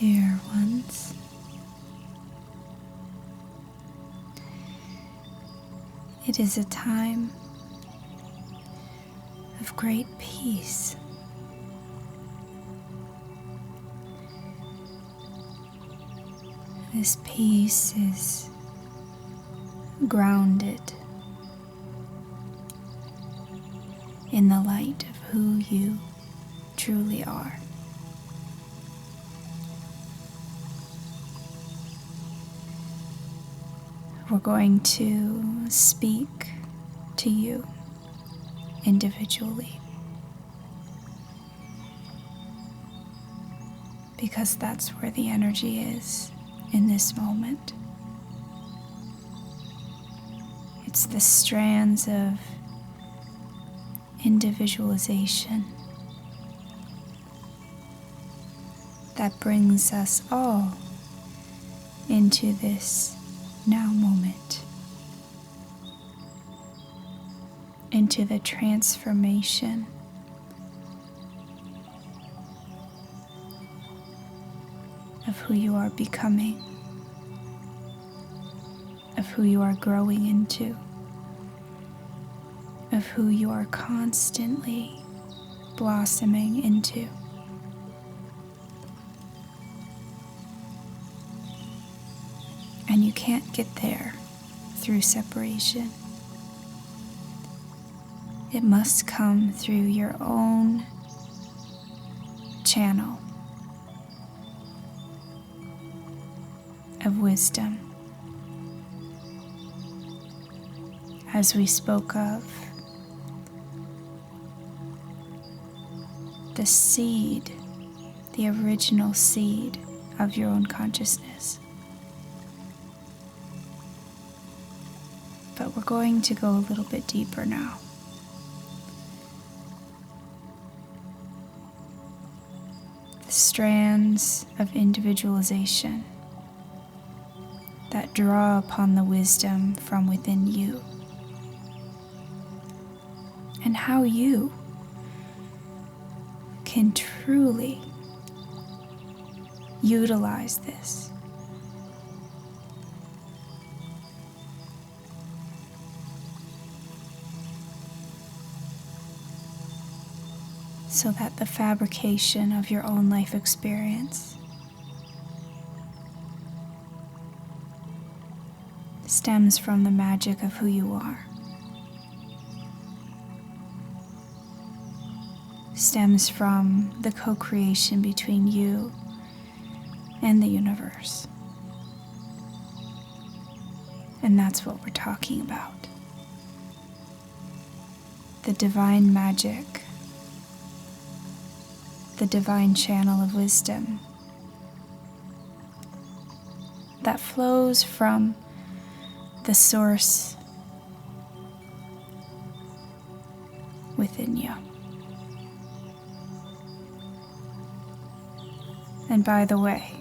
Dear ones, it is a time of great peace. This peace is grounded in the light of who you truly are. We're going to speak to you individually, because that's where the energy is in this moment. It's the strands of individualization that brings us all into this now moment, into the transformation of who you are becoming, of who you are growing into, of who you are constantly blossoming into. And you can't get there through separation. It must come through your own channel of wisdom. As we spoke of, the seed, the original seed of your own consciousness. But we're going to go a little bit deeper now. The strands of individualization that draw upon the wisdom from within you, and how you can truly utilize this so that the fabrication of your own life experience stems from the magic of who you are, stems from the co-creation between you and the universe. And that's what we're talking about. The divine magic, the divine channel of wisdom that flows from the source within you. And by the way,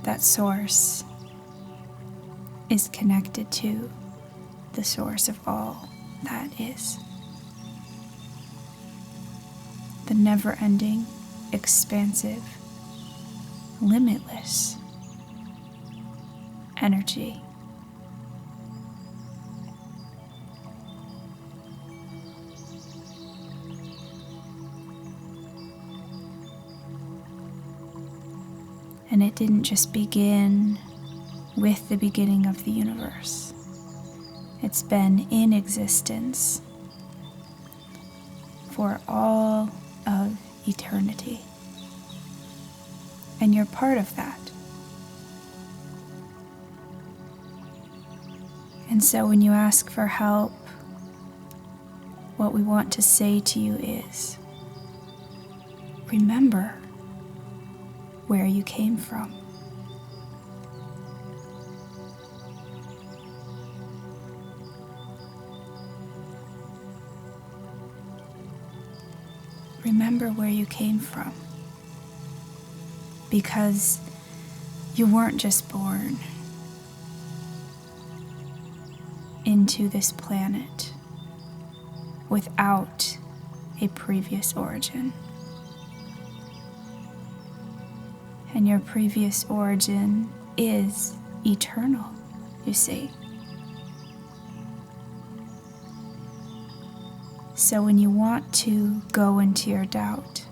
that source is connected to the source of all that is. The never-ending, expansive, limitless energy. And it didn't just begin with the beginning of the universe. It's been in existence for all of eternity. And you're part of that. And so when you ask for help, what we want to say to you is, remember where you came from. Remember where you came from, because you weren't just born into this planet without a previous origin. And your previous origin is eternal, you see. So when you want to go into your doubt,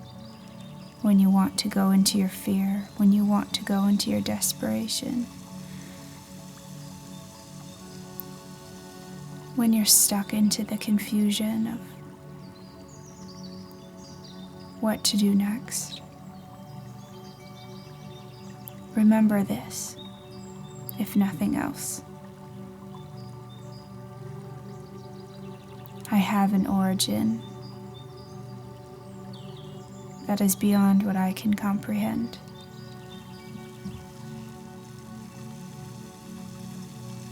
when you want to go into your fear, when you want to go into your desperation, when you're stuck into the confusion of what to do next, remember this, if nothing else. I have an origin that is beyond what I can comprehend.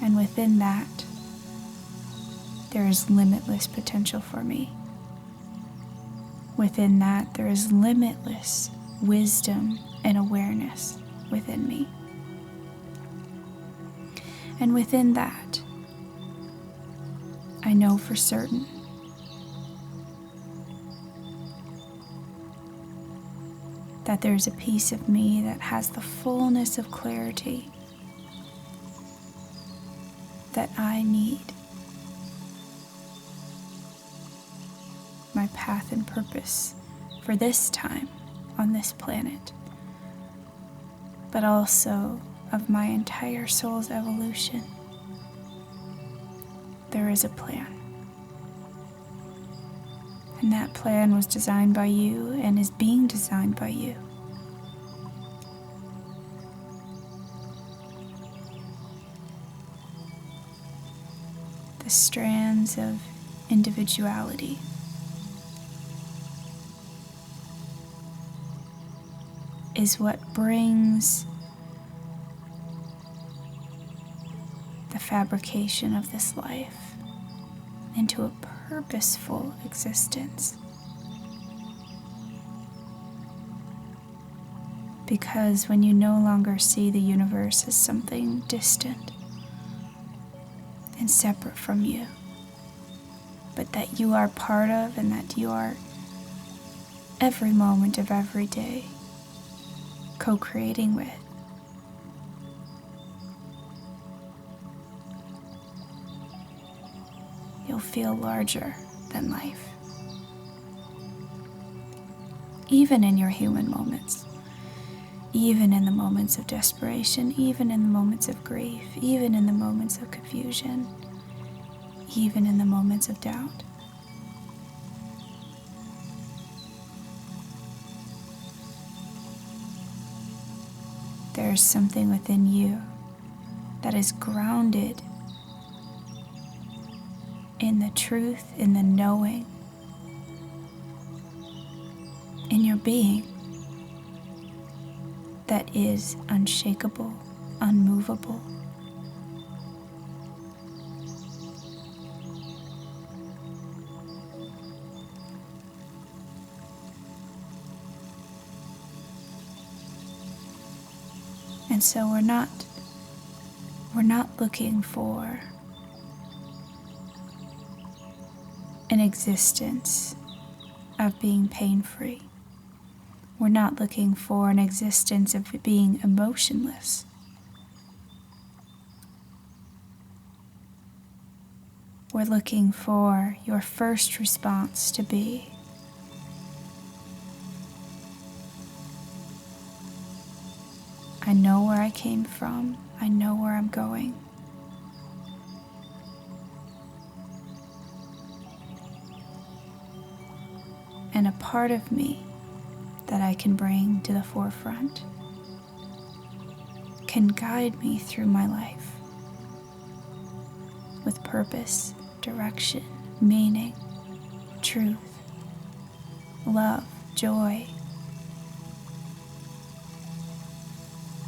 And within that, there is limitless potential for me. Within that, there is limitless wisdom and awareness within me. And within that, I know for certain that there's a piece of me that has the fullness of clarity that I need. My path and purpose for this time on this planet, but also of my entire soul's evolution. There is a plan. And that plan was designed by you and is being designed by you. The strands of individuality is what brings the fabrication of this life into a purposeful existence. Because when you no longer see the universe as something distant and separate from you, but that you are part of and that you are every moment of every day co-creating with, you'll feel larger than life. Even in your human moments, even in the moments of desperation, even in the moments of grief, even in the moments of confusion, even in the moments of doubt. There's something within you that is grounded in the truth, in the knowing, in your being that is unshakable, unmovable. And so we're not looking for an existence of being pain-free. We're not looking for an existence of being emotionless. We're looking for your first response to be I know where I came from. I know where I'm going. And a part of me that I can bring to the forefront can guide me through my life with purpose, direction, meaning, truth, love, joy,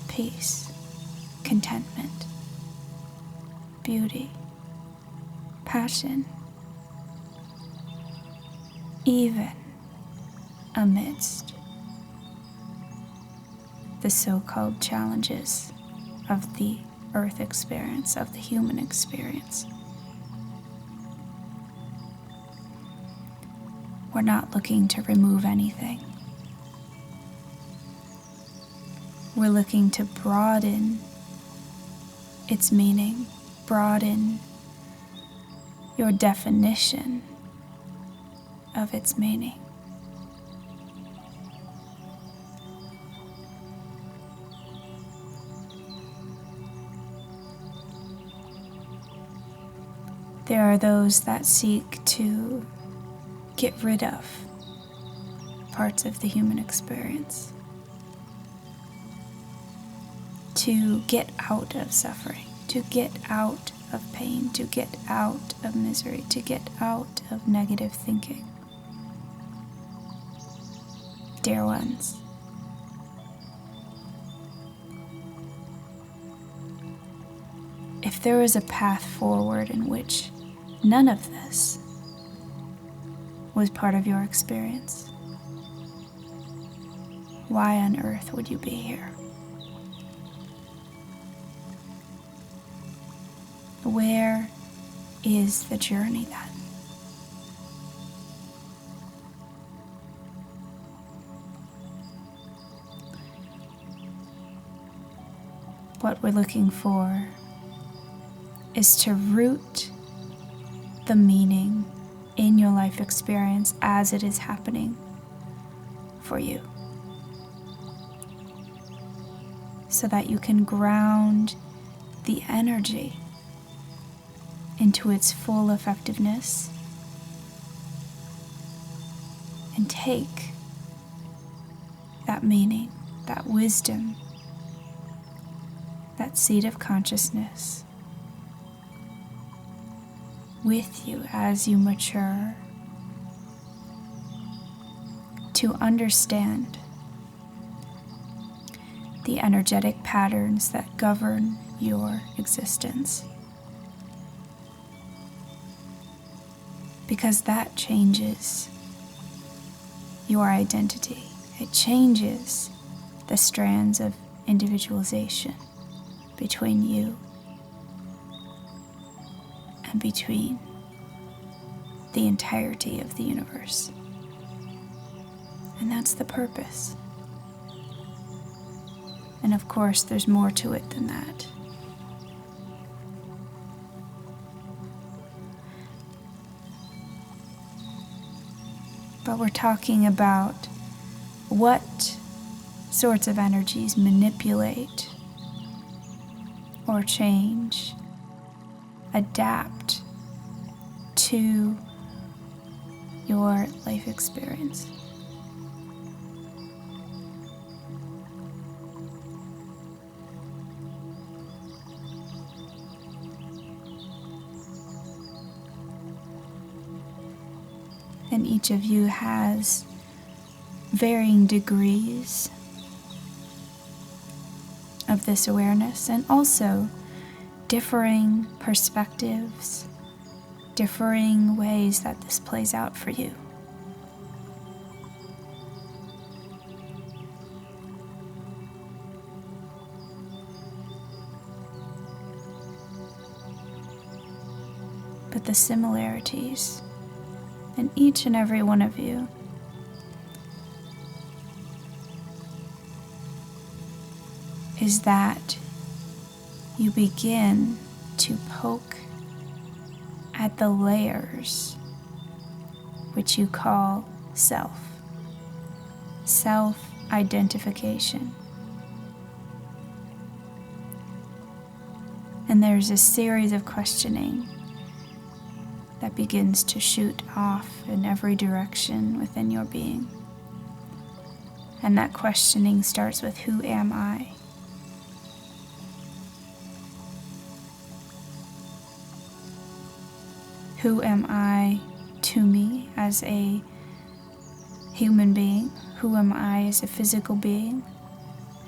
peace, contentment, beauty, passion, even amidst the so-called challenges of the earth experience, of the human experience. We're not looking to remove anything. we're looking to broaden its meaning, broaden your definition of its meaning. There are those that seek to get rid of parts of the human experience, to get out of suffering, to get out of pain, to get out of misery, to get out of negative thinking. Dear ones, if there is a path forward in which none of this was part of your experience, why on earth would you be here? Where is the journey then? What we're looking for is to root the meaning in your life experience as it is happening for you, so that you can ground the energy into its full effectiveness and take that meaning, that wisdom, that seed of consciousness with you as you mature to understand the energetic patterns that govern your existence. Because that changes your identity. It changes the strands of individualization between you and between the entirety of the universe. And that's the purpose. And of course, there's more to it than that. But we're talking about what sorts of energies manipulate or change, adapt to your life experience. And each of you has varying degrees of this awareness, and also differing perspectives, differing ways that this plays out for you. But the similarities in each and every one of you is that you begin to poke at the layers which you call self-identification. And there's a series of questioning that begins to shoot off in every direction within your being. And that questioning starts with, who am I? Who am I to me as a human being? Who am I as a physical being?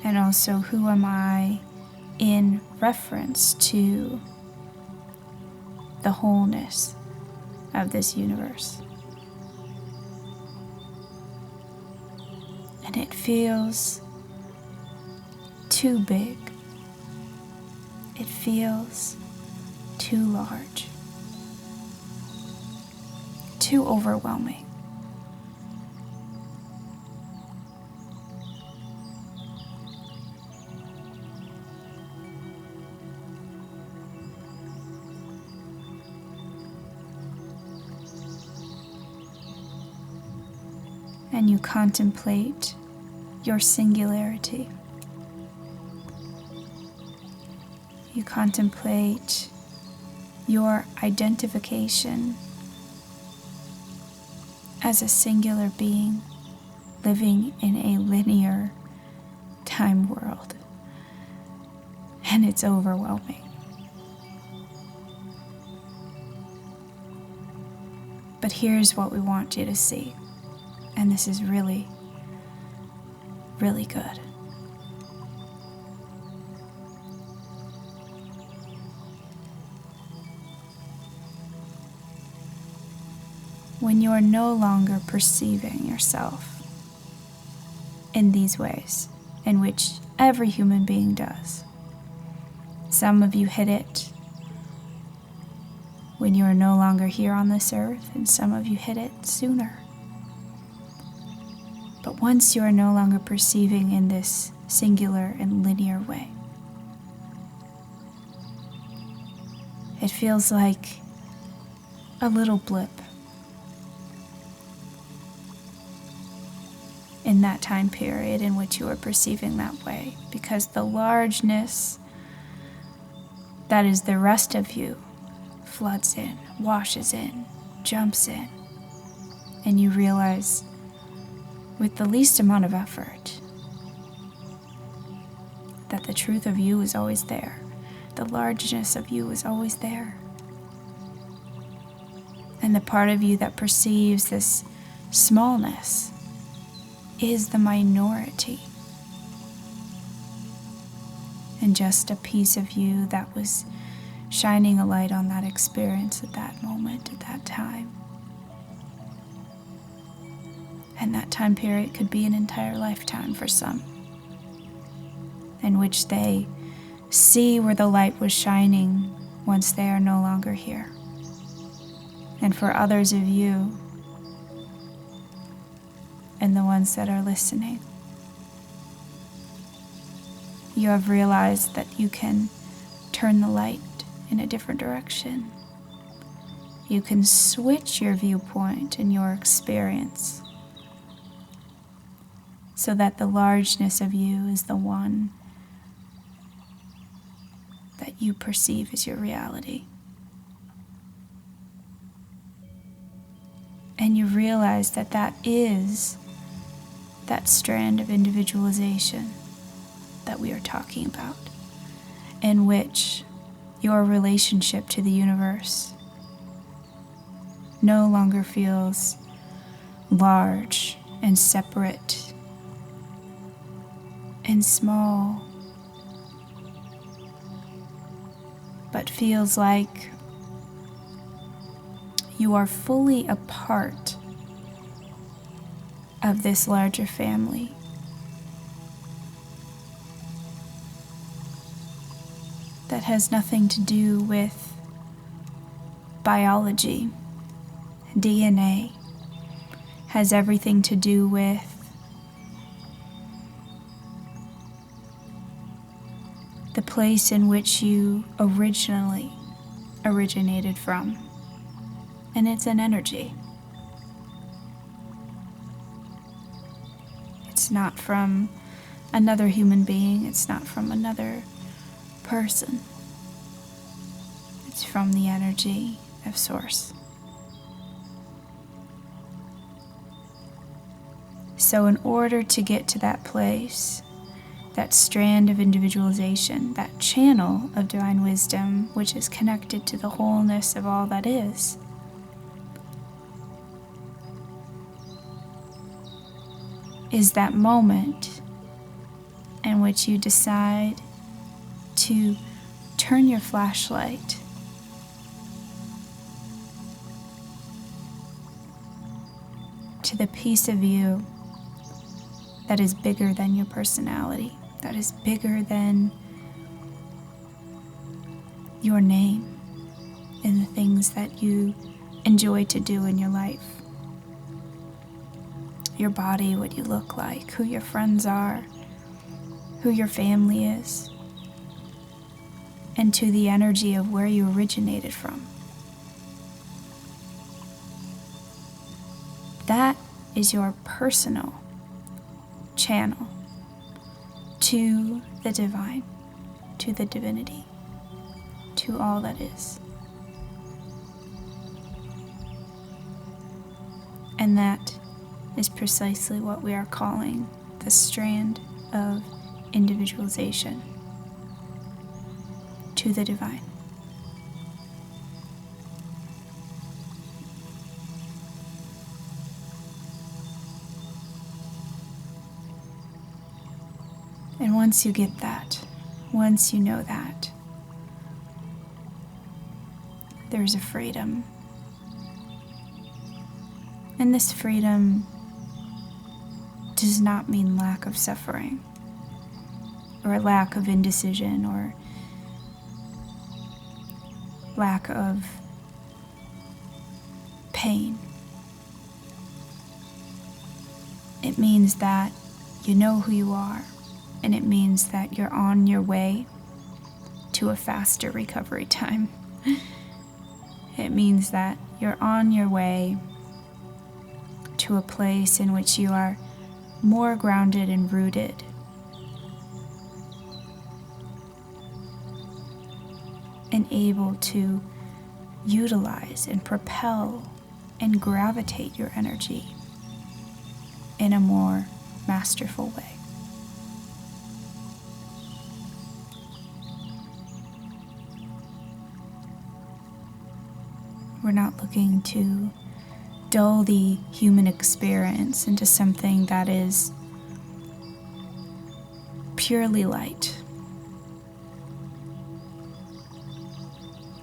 And also, who am I in reference to the wholeness of this universe? And it feels too big. It feels too large, too overwhelming. and you contemplate your singularity. You contemplate your identification as a singular being living in a linear time world. And it's overwhelming. But here's what we want you to see. And this is really, really good. When you are no longer perceiving yourself in these ways, in which every human being does. Some of you hit it when you are no longer here on this earth, and some of you hit it sooner. But once you are no longer perceiving in this singular and linear way, it feels like a little blip in that time period in which you are perceiving that way, because the largeness that is the rest of you floods in, washes in, jumps in, and you realize with the least amount of effort that the truth of you is always there. The largeness of you is always there. And the part of you that perceives this smallness is the minority. And just a piece of you that was shining a light on that experience at that moment, at that time. And that time period could be an entire lifetime for some, in which they see where the light was shining once they are no longer here. And for others of you, and the ones that are listening, you have realized that you can turn the light in a different direction. You can switch your viewpoint and your experience so that the largeness of you is the one that you perceive as your reality. And you realize that that is that strand of individualization that we are talking about, in which your relationship to the universe no longer feels large and separate and small, but feels like you are fully a part of this larger family. That has nothing to do with biology, DNA, has everything to do with the place in which you originally originated from. And it's an energy. It's not from another human being. It's not from another person. It's from the energy of Source. So in order to get to that place, that strand of individualization, that channel of divine wisdom, which is connected to the wholeness of all that is, is that moment in which you decide to turn your flashlight to the piece of you that is bigger than your personality, that is bigger than your name and the things that you enjoy to do in your life. Your body, what you look like, who your friends are, who your family is, and to the energy of where you originated from. That is your personal channel to the divine, to the divinity, to all that is. And that is precisely what we are calling the strand of individualization, to the divine. And once you get that, once you know that, there's a freedom. And this freedom does not mean lack of suffering, or lack of indecision, or lack of pain. It means that you know who you are, and it means that you're on your way to a faster recovery time. It means that you're on your way to a place in which you are more grounded and rooted. And able to utilize and propel and gravitate your energy in a more masterful way. We're not looking to dull the human experience into something that is purely light,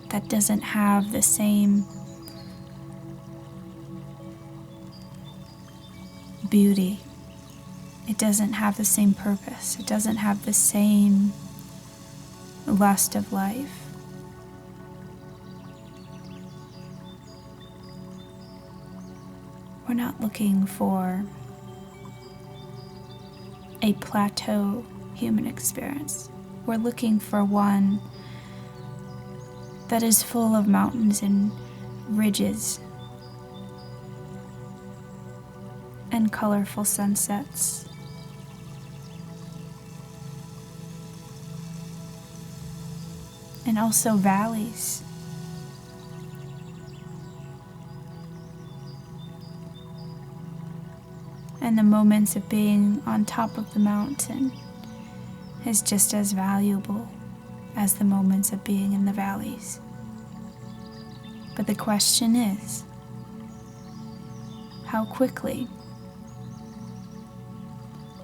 that doesn't have the same beauty, it doesn't have the same purpose, it doesn't have the same lust of life. We're not looking for a plateau human experience. We're looking for one that is full of mountains and ridges and colorful sunsets. And also valleys. And the moments of being on top of the mountain is just as valuable as the moments of being in the valleys. But the question is, how quickly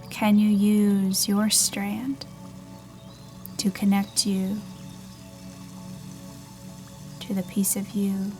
can you use your strand to connect you to the piece of you